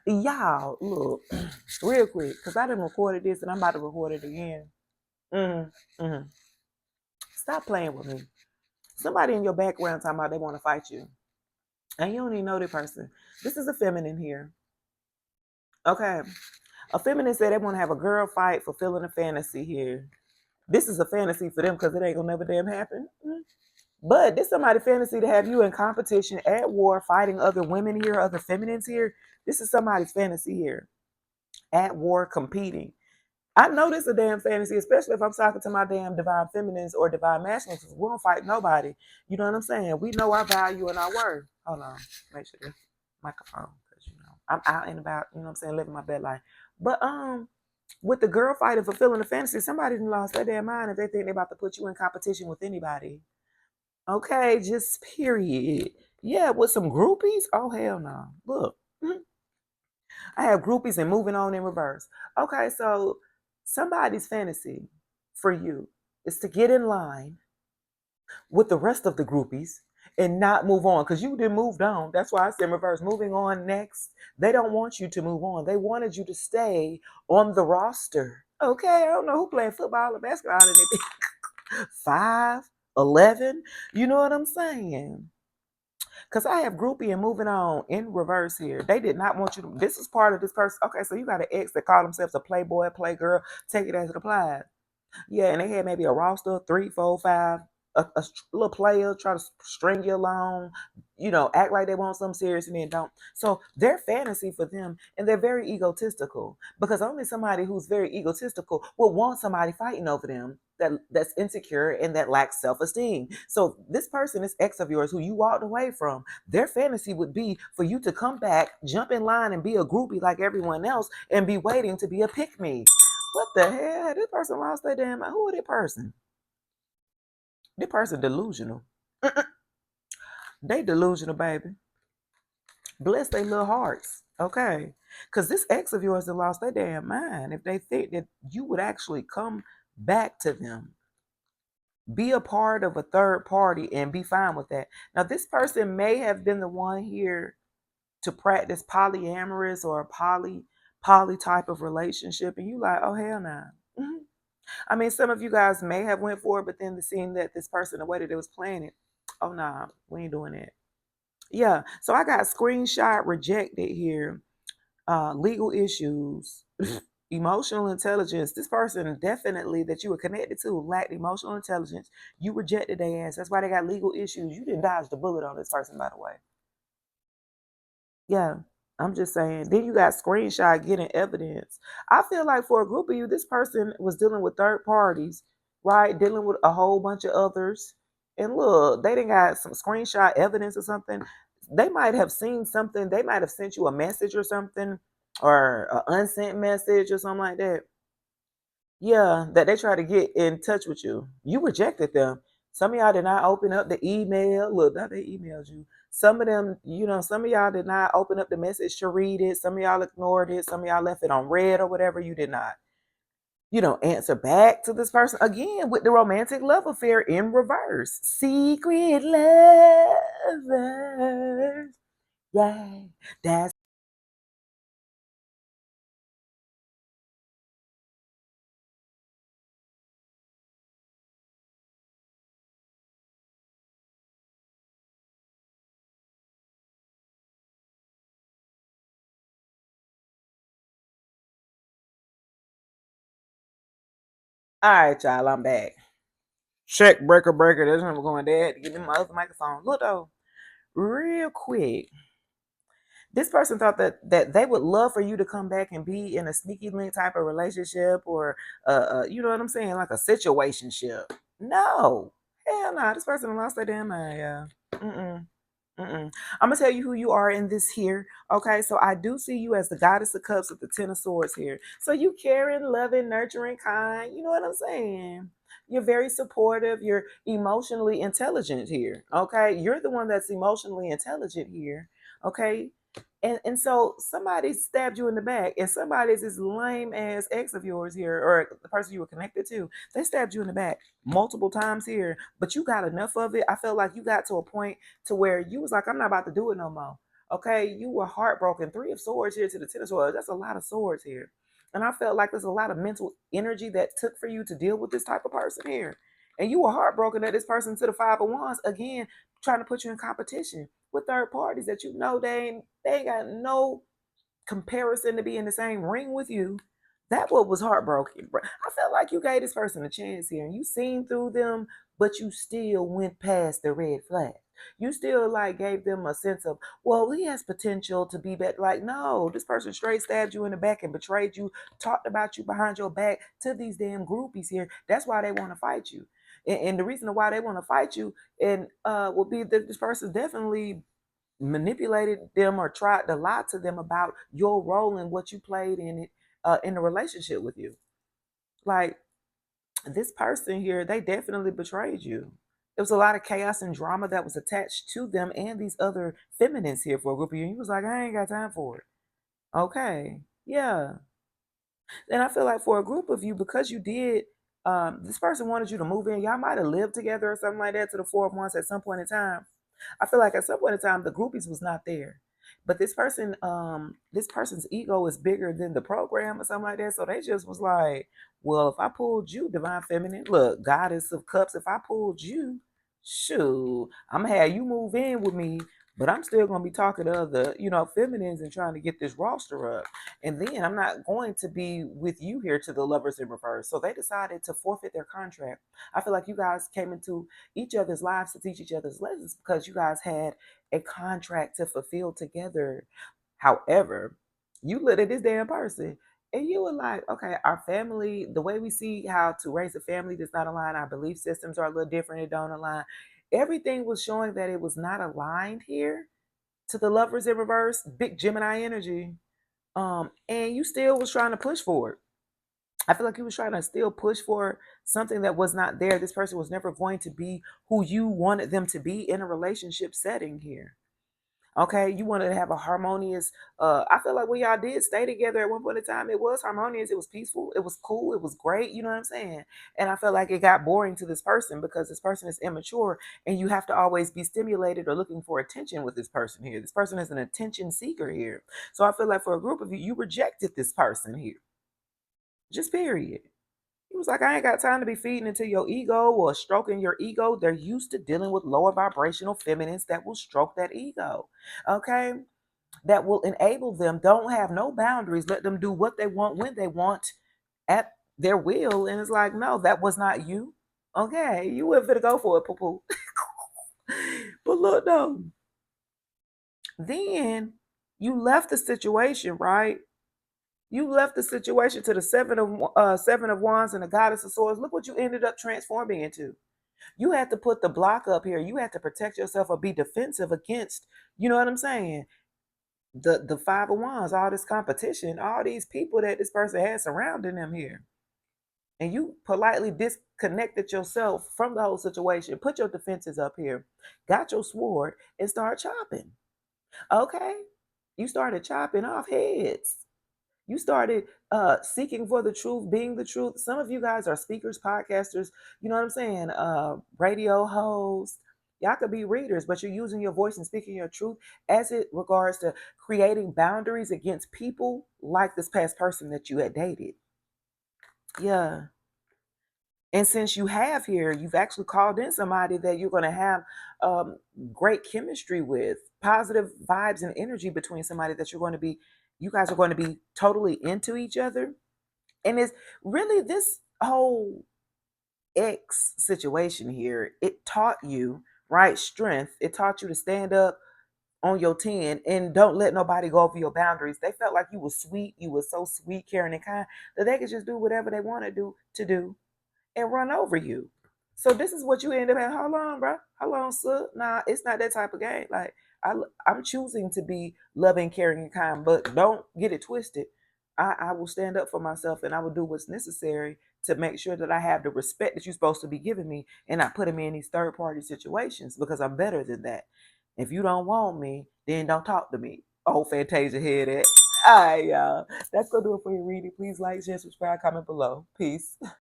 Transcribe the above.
Y'all, look, real quick, because I done recorded this and I'm about to record it again. Mm-hmm. Stop playing with me. Somebody in your background talking about they want to fight you. And you don't even know the person. This is a feminine here. Okay. A feminine said they want to have a girl fight, fulfilling a fantasy here. This is a fantasy for them because it ain't gonna never damn happen. But this somebody's fantasy to have you in competition at war, fighting other women here, other feminines here. This is somebody's fantasy here. At war, competing. I know this is a damn fantasy, especially if I'm talking to my damn divine feminines or divine masculines. We don't fight nobody. You know what I'm saying? We know our value and our worth. Hold on. Make sure the microphone, because I'm out and about, you know what I'm saying, living my best life. But with the girl fighting, fulfilling the fantasy, somebody lost their damn mind if they think they're about to put you in competition with anybody. Okay, just period. Yeah, with some groupies? Oh, hell no. Look, I have groupies and moving on in reverse. Okay, so somebody's fantasy for you is to get in line with the rest of the groupies and not move on because you didn't moved on. That's why I said reverse. Moving on next. They don't want you to move on. They wanted you to stay on the roster. Okay, I don't know who playing football or basketball and anything. 5, 11. You know what I'm saying? Because I have groupie and moving on in reverse here. They did not want you to. This is part of this person. Okay, so you got an ex that call themselves a playboy, playgirl. Take it as it applies. Yeah, and they had maybe a roster, 3, 4, 5, a little player try to string you along, act like they want something serious and then don't. So their fantasy for them, and they're very egotistical because only somebody who's very egotistical will want somebody fighting over them that's insecure and that lacks self-esteem. So this person, this ex of yours who you walked away from, their fantasy would be for you to come back, jump in line and be a groupie like everyone else and be waiting to be a pick-me. What the hell? This person lost their damn mind. Who is this person? This person delusional. They delusional, baby. Bless their little hearts. Okay. Because this ex of yours that lost their damn mind, if they think that you would actually come back to them, be a part of a third party and be fine with that. Now, this person may have been the one here to practice polyamorous or a poly type of relationship, and you like, oh hell no. I mean, some of you guys may have went for it, but then the scene that this person, the way that it was playing it, oh nah, we ain't doing that. Yeah, so I got screenshot rejected here. Legal issues, emotional intelligence. This person definitely that you were connected to lacked emotional intelligence. You rejected their ass. That's why they got legal issues. You didn't dodge the bullet on this person, by the way. Yeah, I'm just saying. Then you got screenshot getting evidence. I feel like for a group of you, this person was dealing with third parties, right? Dealing with a whole bunch of others. And look, they didn't got some screenshot evidence or something. They might have seen something. They might have sent you a message or something, or an unsent message or something like that. Yeah, that they try to get in touch with you. You rejected them. Some of y'all did not open up the email. Look, now they emailed you. Some of them, some of y'all did not open up the message to read it. Some of y'all ignored it. Some of y'all left it on red or whatever. You did not, answer back to this person again with the romantic love affair in reverse. Secret lovers. Yeah, that's all right, y'all. I'm back. Check breaker breaker. That's what I'm going there to give me my other microphone. Look though, real quick. This person thought that they would love for you to come back and be in a sneaky link type of relationship or you know what I'm saying, like a situationship. No, hell no. This person lost their damn mind. Yeah. Mm-mm. Mm-mm. I'm gonna tell you who you are in this here. Okay, so I do see you as the goddess of cups with the 10 of swords here. So you caring, loving, nurturing, kind. You know what I'm saying? You're very supportive. You're emotionally intelligent here. Okay, you're the one that's emotionally intelligent here. Okay, and so somebody stabbed you in the back, and somebody's this lame ass ex of yours here, or the person you were connected to, they stabbed you in the back multiple times here, but you got enough of it. I felt like you got to a point to where you was like, I'm not about to do it no more. Okay, you were heartbroken. 3 of Swords here to the Ten of Swords. That's a lot of swords here. And I felt like there's a lot of mental energy that took for you to deal with this type of person here. And you were heartbroken that this person to the Five of Wands, again, trying to put you in competition with third parties that you know they ain't got no comparison to be in the same ring with you. That what was heartbroken. I felt like you gave this person a chance here and you seen through them, but you still went past the red flag. You still like gave them a sense of, well, he has potential to be better. Like, no, this person straight stabbed you in the back and betrayed you, talked about you behind your back to these damn groupies here. That's why they want to fight you. And the reason why they want to fight you and will be that this person definitely manipulated them or tried to lie to them about your role and what you played in it in the relationship with you. Like this person here, they definitely betrayed you. There was a lot of chaos and drama that was attached to them and these other feminines here for a group of you. And you was like, I ain't got time for it. Okay. Yeah. And I feel like for a group of you, because you did, this person wanted you to move in. Y'all might have lived together or something like that to the Four of Wands at some point in time. I feel like at some point in time the groupies was not there. But this person's ego is bigger than the program or something like that. So they just was like, well, if I pulled you, Divine Feminine, look, Goddess of Cups, if I pulled you, shoot, I'm gonna have you move in with me, but I'm still gonna be talking to other, feminines and trying to get this roster up. And then I'm not going to be with you here to the Lovers in Reverse. So they decided to forfeit their contract. I feel like you guys came into each other's lives to teach each other's lessons because you guys had a contract to fulfill together. However, you looked at this damn person and you were like, okay, our family, the way we see how to raise a family does not align. Our belief systems are a little different. It don't align. Everything was showing that it was not aligned here to the Lovers in Reverse, big Gemini energy. And you still was trying to push for it. I feel like you was trying to still push for something that was not there. This person was never going to be who you wanted them to be in a relationship setting here. Okay, you wanted to have a harmonious. I feel like when y'all did stay together at one point in time, it was harmonious, it was peaceful, it was cool, it was great. You know what I'm saying? And I felt like it got boring to this person because this person is immature, and you have to always be stimulated or looking for attention with this person here. This person is an attention seeker here. So I feel like for a group of you, you rejected this person here. Just period. He was like, I ain't got time to be feeding into your ego or stroking your ego. They're used to dealing with lower vibrational feminines that will stroke that ego. Okay. That will enable them, don't have no boundaries, let them do what they want when they want at their will. And it's like, no, that was not you. Okay. You were fit to go for it, poo poo. But look, no. Then you left the situation, right? You left the situation to the Seven of Wands and the Goddess of Swords. Look what you ended up transforming into. You had to put the block up here. You had to protect yourself or be defensive against, you know what I'm saying? The Five of Wands, all this competition, all these people that this person had surrounding them here. And you politely disconnected yourself from the whole situation. Put your defenses up here, got your sword, and start chopping. Okay? You started chopping off heads. You started seeking for the truth, being the truth. Some of you guys are speakers, podcasters, you know what I'm saying? Radio hosts. Y'all could be readers, but you're using your voice and speaking your truth as it regards to creating boundaries against people like this past person that you had dated. Yeah. And since you have here, you've actually called in somebody that you're going to have um, great chemistry with, positive vibes and energy between somebody that you guys are going to be totally into each other. And it's really this whole X situation here, it taught you, right, strength. It taught you to stand up on your 10 and don't let nobody go over your boundaries. They felt like you were sweet. You were so sweet, caring, and kind that they could just do whatever they want to do and run over you. So this is what you end up at. How long, bro? How long, sir? Nah, it's not that type of game. Like I'm choosing to be loving, caring, and kind, but don't get it twisted. I will stand up for myself and I will do what's necessary to make sure that I have the respect that you're supposed to be giving me and not putting me in these third party situations because I'm better than that. If you don't want me, then don't talk to me. Oh, Fantasia hear that. All right, y'all. That's gonna do it for your reading. Please like, share, subscribe, comment below. Peace.